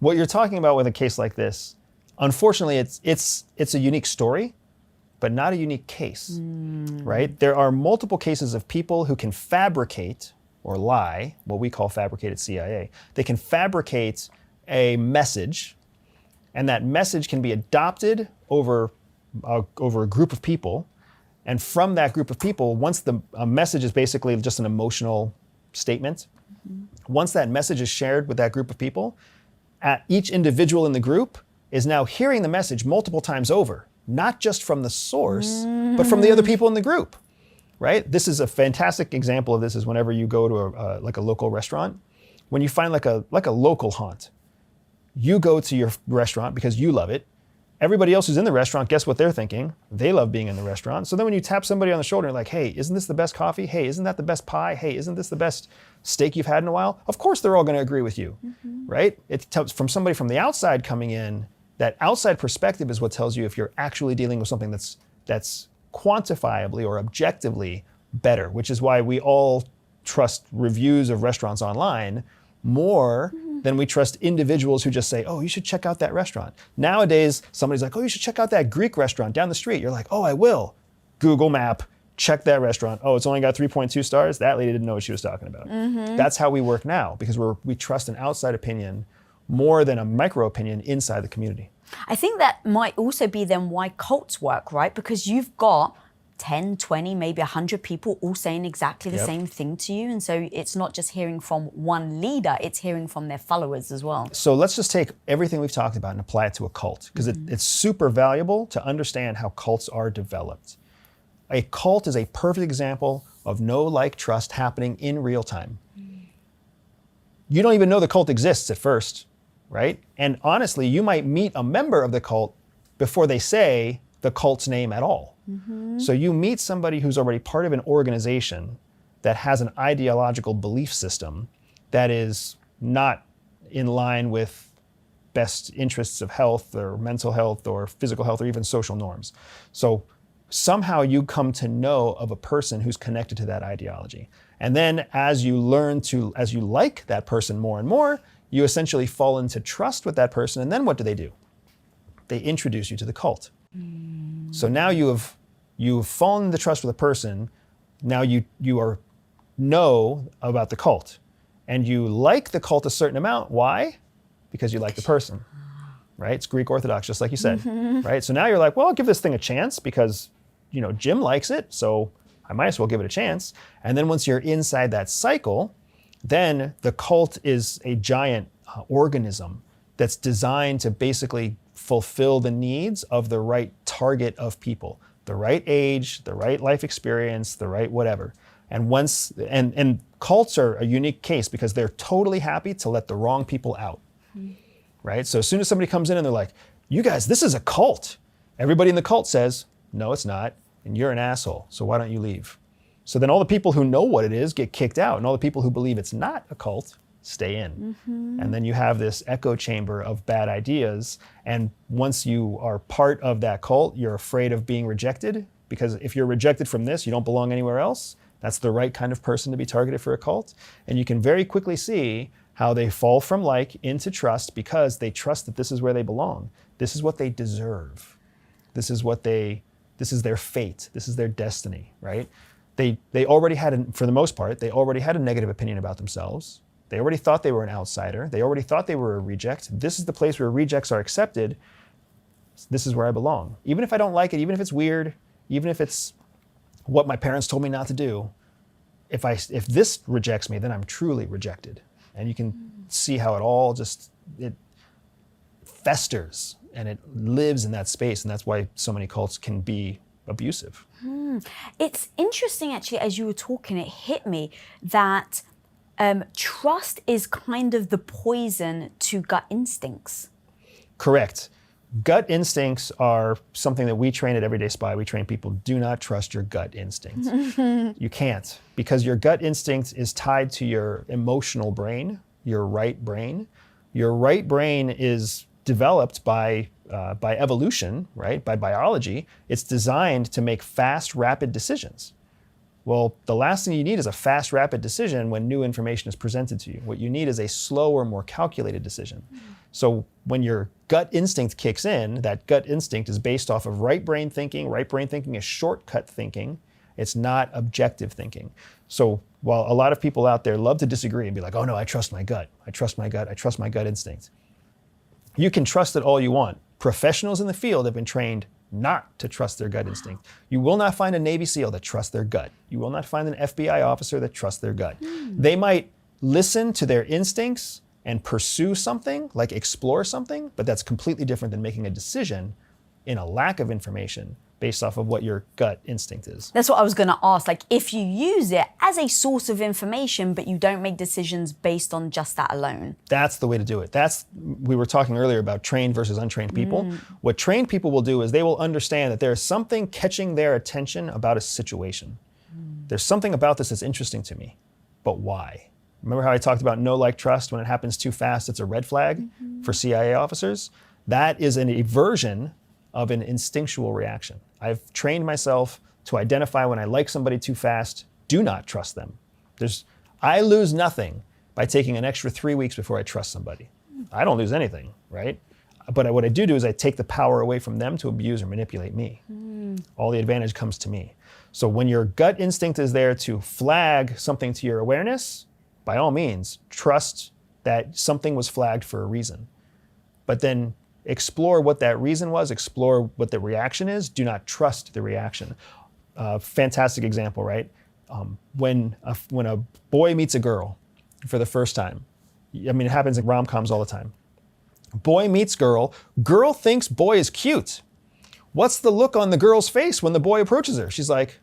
What you're talking about with a case like this, unfortunately, it's a unique story, but not a unique case, right? There are multiple cases of people who can fabricate or lie, what we call fabricated CIA. They can fabricate a message, and that message can be adopted over a group of people. And from that group of people, once a message is basically just an emotional statement, once that message is shared with that group of people, each individual in the group is now hearing the message multiple times over, not just from the source, but from the other people in the group, right? This is a fantastic example of this is whenever you go to a local restaurant, when you find like a local haunt, you go to your restaurant because you love it. Everybody else who's in the restaurant, guess what they're thinking? They love being in the restaurant. So then when you tap somebody on the shoulder, like, hey, isn't this the best coffee? Hey, isn't that the best pie? Hey, isn't this the best steak you've had in a while? Of course they're all gonna agree with you, right? It's from somebody from the outside coming in, that outside perspective is what tells you if you're actually dealing with something that's quantifiably or objectively better, which is why we all trust reviews of restaurants online more than we trust individuals who just say, oh, you should check out that restaurant. Nowadays, somebody's like, oh, you should check out that Greek restaurant down the street. You're like, oh, I will. Google map, check that restaurant. Oh, it's only got 3.2 stars? That lady didn't know what she was talking about. That's how we work now, because we trust an outside opinion more than a micro opinion inside the community. I think that might also be then why cults work, right? Because you've got 10, 20, maybe 100 people all saying exactly the same thing to you. And so it's not just hearing from one leader, it's hearing from their followers as well. So let's just take everything we've talked about and apply it to a cult, because it's super valuable to understand how cults are developed. A cult is a perfect example of know, like, trust happening in real time. You don't even know the cult exists at first, right? And honestly, you might meet a member of the cult before they say the cult's name at all. So you meet somebody who's already part of an organization that has an ideological belief system that is not in line with best interests of health or mental health or physical health or even social norms. So somehow you come to know of a person who's connected to that ideology. And then as you like that person more and more, you essentially fall into trust with that person. And then what do? They introduce you to the cult. So now you've fallen into trust with a person. Now you know about the cult, and you like the cult a certain amount. Why? Because you like the person, right? It's Greek Orthodox, just like you said, right? So now you're like, well, I'll give this thing a chance because, Jim likes it, so I might as well give it a chance. And then once you're inside that cycle, then the cult is a giant organism that's designed to basically fulfill the needs of the right target of people, the right age, the right life experience, the right whatever. And cults are a unique case because they're totally happy to let the wrong people out, right? So as soon as somebody comes in and they're like, you guys, this is a cult. Everybody in the cult says, no, it's not, and you're an asshole, so why don't you leave? So then all the people who know what it is get kicked out, and all the people who believe it's not a cult stay in. And then you have this echo chamber of bad ideas. And once you are part of that cult, you're afraid of being rejected, because if you're rejected from this, you don't belong anywhere else. That's the right kind of person to be targeted for a cult. And you can very quickly see how they fall from like into trust because they trust that this is where they belong. This is what they deserve. This is their fate. This is their destiny, right? They already had, for the most part, they already had a negative opinion about themselves. They already thought they were an outsider. They already thought they were a reject. This is the place where rejects are accepted. This is where I belong. Even if I don't like it, even if it's weird, even if it's what my parents told me not to do, if this rejects me, then I'm truly rejected. And you can see how it all it festers and it lives in that space. And that's why so many cults can be abusive. It's interesting, actually, as you were talking, it hit me that trust is kind of the poison to gut instincts. Correct. Gut instincts are something that we train at Everyday Spy. We train people, do not trust your gut instinct. You can't, because your gut instinct is tied to your emotional brain, your right brain. Your right brain is developed by evolution, right? By biology. It's designed to make fast, rapid decisions. Well, the last thing you need is a fast, rapid decision when new information is presented to you. What you need is a slower, more calculated decision. So when your gut instinct kicks in, that gut instinct is based off of right brain thinking. Right brain thinking is shortcut thinking. It's not objective thinking. So while a lot of people out there love to disagree and be like, oh no, I trust my gut. I trust my gut. I trust my gut instinct. You can trust it all you want. Professionals in the field have been trained not to trust their gut instinct. You will not find a Navy SEAL that trusts their gut. You will not find an FBI officer that trusts their gut. They might listen to their instincts and pursue something, like explore something, but that's completely different than making a decision in a lack of information based off of what your gut instinct is. That's what I was going to ask. Like, if you use it as a source of information, but you don't make decisions based on just that alone. That's the way to do it. We were talking earlier about trained versus untrained people. What trained people will do is they will understand that there's something catching their attention about a situation. There's something about this that's interesting to me, but why? Remember how I talked about no like trust? When it happens too fast, it's a red flag for CIA officers? That is a version of an instinctual reaction. I've trained myself to identify when I like somebody too fast, do not trust them. I lose nothing by taking an extra 3 weeks before I trust somebody. I don't lose anything, right? But what I do is I take the power away from them to abuse or manipulate me. All the advantage comes to me. So when your gut instinct is there to flag something to your awareness, by all means, trust that something was flagged for a reason. But then explore what that reason was, explore what the reaction is, do not trust the reaction. Fantastic example, right? When a boy meets a girl for the first time, I mean, it happens in rom-coms all the time. Boy meets girl thinks boy is cute. What's the look on the girl's face when the boy approaches her? She's like,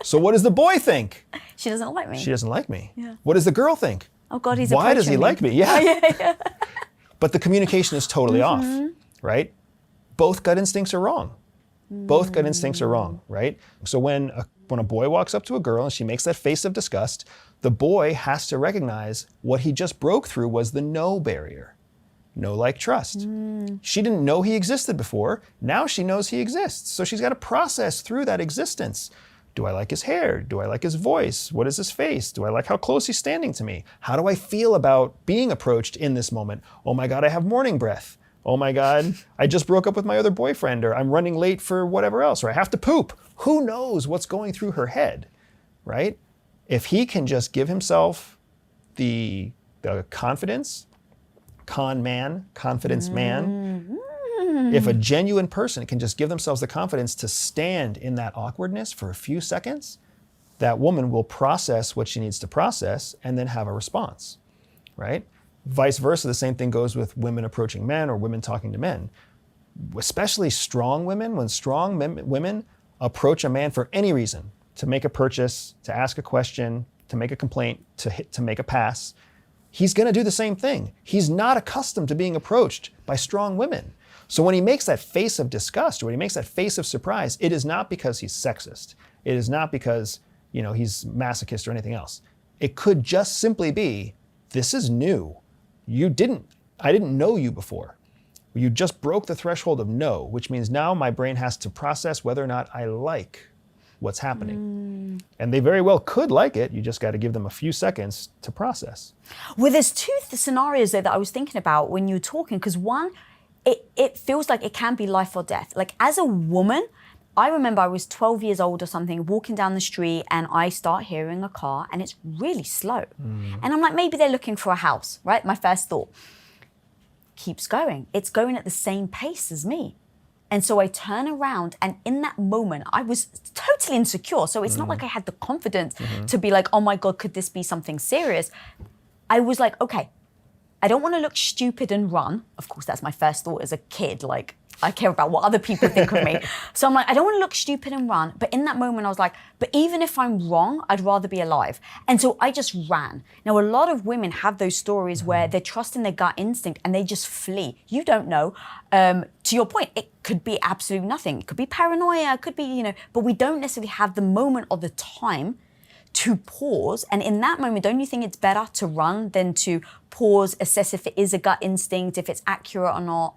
so what does the boy think? She doesn't like me. She doesn't like me. Yeah. What does the girl think? Oh God, he's Why does he like me? Yeah. yeah. But the communication is totally off, right? Both gut instincts are wrong. Both gut instincts are wrong, right? So when a boy walks up to a girl and she makes that face of disgust, the boy has to recognize what he just broke through was the no barrier. No like trust. She didn't know he existed before. Now she knows he exists. So she's got to process through that existence. Do I like his hair? Do I like his voice? What is his face? Do I like how close he's standing to me? How do I feel about being approached in this moment? Oh my God, I have morning breath. Oh my God, I just broke up with my other boyfriend, or I'm running late for whatever else, or I have to poop. Who knows what's going through her head, right? If he can just give himself the confidence, confidence man, if a genuine person can just give themselves the confidence to stand in that awkwardness for a few seconds, that woman will process what she needs to process and then have a response, right? Vice versa, the same thing goes with women approaching men or women talking to men. Especially strong women, when strong women approach a man for any reason, to make a purchase, to ask a question, to make a complaint, to make a pass, he's gonna do the same thing. He's not accustomed to being approached by strong women. So when he makes that face of disgust or when he makes that face of surprise, it is not because he's sexist. It is not because, he's masochist or anything else. It could just simply be, this is new. I didn't know you before. You just broke the threshold of no, which means now my brain has to process whether or not I like what's happening. And they very well could like it. You just got to give them a few seconds to process. Well, there's two scenarios there that I was thinking about when you were talking, because one, it feels like it can be life or death. Like as a woman, I remember I was 12 years old or something, walking down the street and I start hearing a car and it's really slow. And I'm like, maybe they're looking for a house, right? My first thought. Keeps going. It's going at the same pace as me. And so I turn around and in that moment, I was totally insecure. So it's not like I had the confidence to be like, oh my God, could this be something serious? I was like, okay, I don't want to look stupid and run. Of course, that's my first thought as a kid. Like, I care about what other people think of me. So I'm like, I don't want to look stupid and run. But in that moment, I was like, but even if I'm wrong, I'd rather be alive. And so I just ran. Now, a lot of women have those stories where they're trusting their gut instinct and they just flee. You don't know. To your point, it could be absolutely nothing. It could be paranoia, it could be, but we don't necessarily have the moment or the time to pause. And in that moment, don't you think it's better to run than to pause, assess if it is a gut instinct, if it's accurate or not?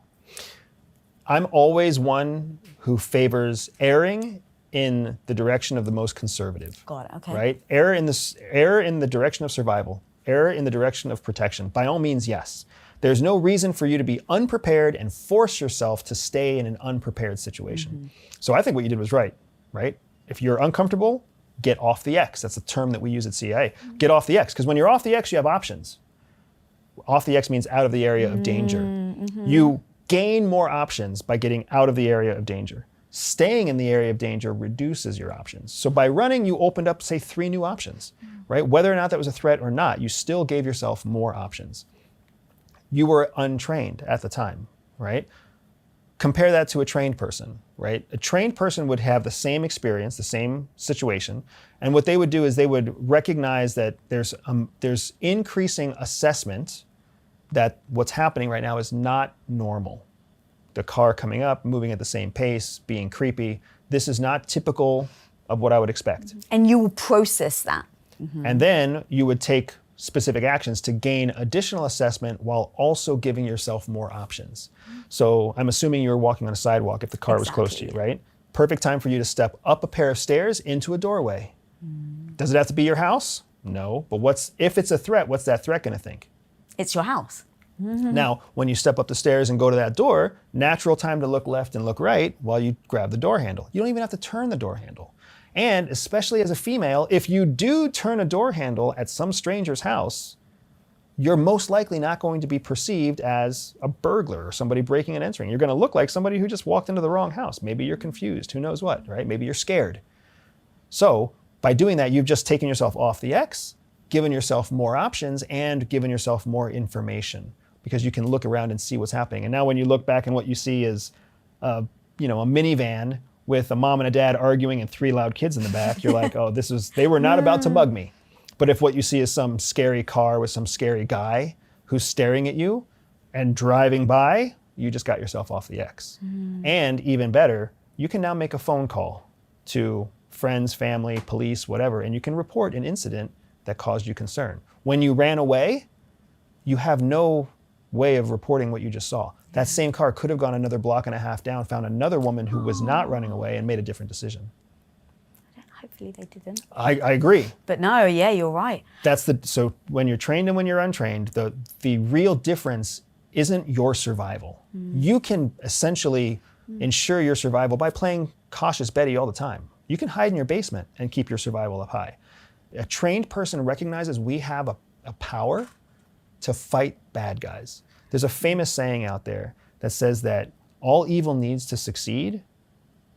I'm always one who favors erring in the direction of the most conservative. Got it, okay. Right? Err in the direction of survival. Err in the direction of protection. By all means, yes. There's no reason for you to be unprepared and force yourself to stay in an unprepared situation. So I think what you did was right? If you're uncomfortable, get off the X. That's a term that we use at CIA. Get off the X, because when you're off the X, you have options. Off the X means out of the area of danger. You gain more options by getting out of the area of danger. Staying in the area of danger reduces your options. So by running, you opened up, say, 3 new options, right? Whether or not that was a threat or not, you still gave yourself more options. You were untrained at the time, right? Compare that to a trained person, right? A trained person would have the same experience, the same situation, and what they would do is they would recognize that there's increasing assessment that what's happening right now is not normal. The car coming up, moving at the same pace, being creepy. This is not typical of what I would expect. And you will process that. And then you would take specific actions to gain additional assessment while also giving yourself more options. So I'm assuming you were walking on a sidewalk if the car was close to you, right? Perfect time for you to step up a pair of stairs into a doorway. Does it have to be your house? No, but if it's a threat, what's that threat gonna think? It's your house. Now, when you step up the stairs and go to that door, natural time to look left and look right while you grab the door handle. You don't even have to turn the door handle. And especially as a female, if you do turn a door handle at some stranger's house, you're most likely not going to be perceived as a burglar or somebody breaking and entering. You're gonna look like somebody who just walked into the wrong house. Maybe you're confused, who knows what, right? Maybe you're scared. So by doing that, you've just taken yourself off the X, given yourself more options, and given yourself more information, because you can look around and see what's happening. And now when you look back and what you see is a minivan with a mom and a dad arguing and 3 loud kids in the back, you're like, oh, they were not about to mug me. But if what you see is some scary car with some scary guy who's staring at you and driving by, you just got yourself off the X. And even better, you can now make a phone call to friends, family, police, whatever, and you can report an incident that caused you concern. When you ran away, you have no way of reporting what you just saw. That same car could have gone another block and a half down, found another woman who was not running away, and made a different decision. Hopefully they didn't. I agree. But no, yeah, you're right. So when you're trained and when you're untrained, the real difference isn't your survival. You can essentially ensure your survival by playing cautious Betty all the time. You can hide in your basement and keep your survival up high. A trained person recognizes we have a power to fight bad guys. There's a famous saying out there that says that all evil needs to succeed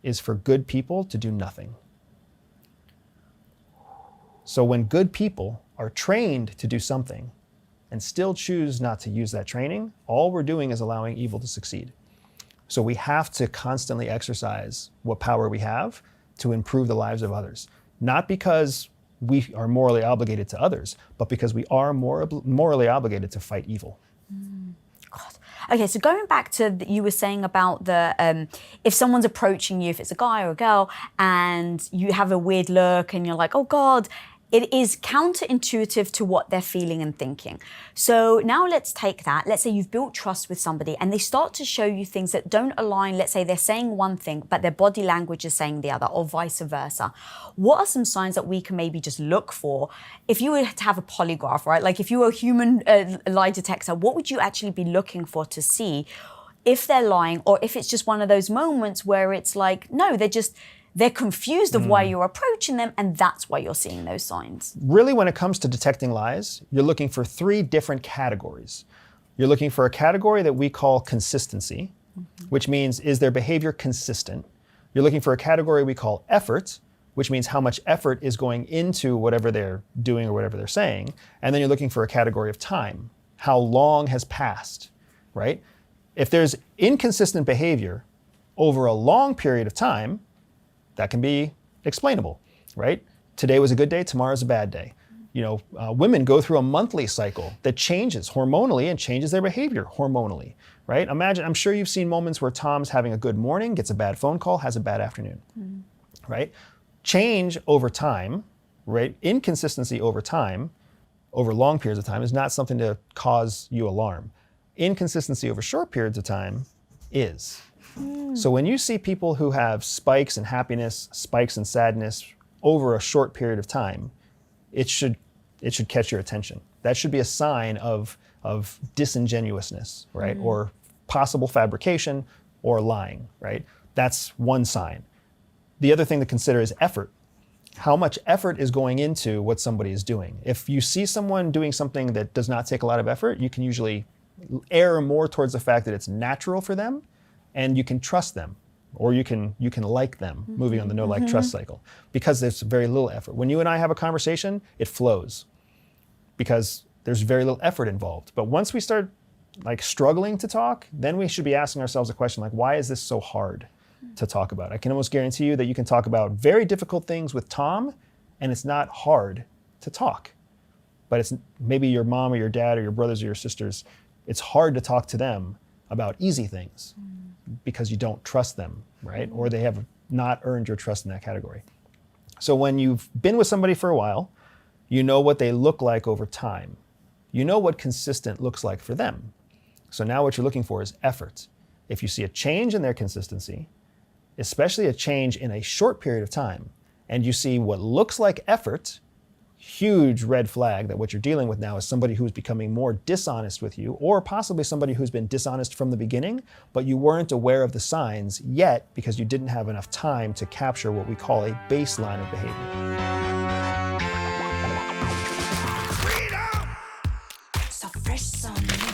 is for good people to do nothing. So when good people are trained to do something and still choose not to use that training, all we're doing is allowing evil to succeed. So we have to constantly exercise what power we have to improve the lives of others. Not because we are morally obligated to others, but because we are morally obligated to fight evil. God. Okay, so going back to you were saying about if someone's approaching you, if it's a guy or a girl, and you have a weird look and you're like, oh God, it is counterintuitive to what they're feeling and thinking. So now let's take that. Let's say you've built trust with somebody and they start to show you things that don't align. Let's say they're saying one thing, but their body language is saying the other, or vice versa. What are some signs that we can maybe just look for? If you were to have a polygraph, right? Like if you were a human lie detector, what would you actually be looking for to see if they're lying, or if it's just one of those moments where it's like, no, they're confused of why you're approaching them, and that's why you're seeing those signs. Really, when it comes to detecting lies, you're looking for 3 different categories. You're looking for a category that we call consistency, which means, is their behavior consistent? You're looking for a category we call effort, which means how much effort is going into whatever they're doing or whatever they're saying. And then you're looking for a category of time. How long has passed, right? If there's inconsistent behavior over a long period of time, that can be explainable, right? Today was a good day, tomorrow's a bad day. Women go through a monthly cycle that changes hormonally and changes their behavior hormonally, right? Imagine, I'm sure you've seen moments where Tom's having a good morning, gets a bad phone call, has a bad afternoon, right? Change over time, right? Inconsistency over time, over long periods of time, is not something to cause you alarm. Inconsistency over short periods of time is. So when you see people who have spikes in happiness, spikes in sadness over a short period of time, it should catch your attention. That should be a sign of of disingenuousness, right? Or possible fabrication or lying, right? That's one sign. The other thing to consider is effort. How much effort is going into what somebody is doing? If you see someone doing something that does not take a lot of effort, you can usually err more towards the fact that it's natural for them and you can trust them, or you can like them, moving on the no like trust cycle, because there's very little effort. When you and I have a conversation, it flows because there's very little effort involved. But once we start like struggling to talk, then we should be asking ourselves a question like, why is this so hard to talk about? I can almost guarantee you that you can talk about very difficult things with Tom and it's not hard to talk. But it's maybe your mom or your dad or your brothers or your sisters, it's hard to talk to them about easy things because you don't trust them, right? Or they have not earned your trust in that category. So when you've been with somebody for a while, you know what they look like over time. You know what consistent looks like for them. So now what you're looking for is effort. If you see a change in their consistency, especially a change in a short period of time, and you see what looks like effort, huge red flag that what you're dealing with now is somebody who's becoming more dishonest with you, or possibly somebody who's been dishonest from the beginning, but you weren't aware of the signs yet because you didn't have enough time to capture what we call a baseline of behavior. So fresh, so new.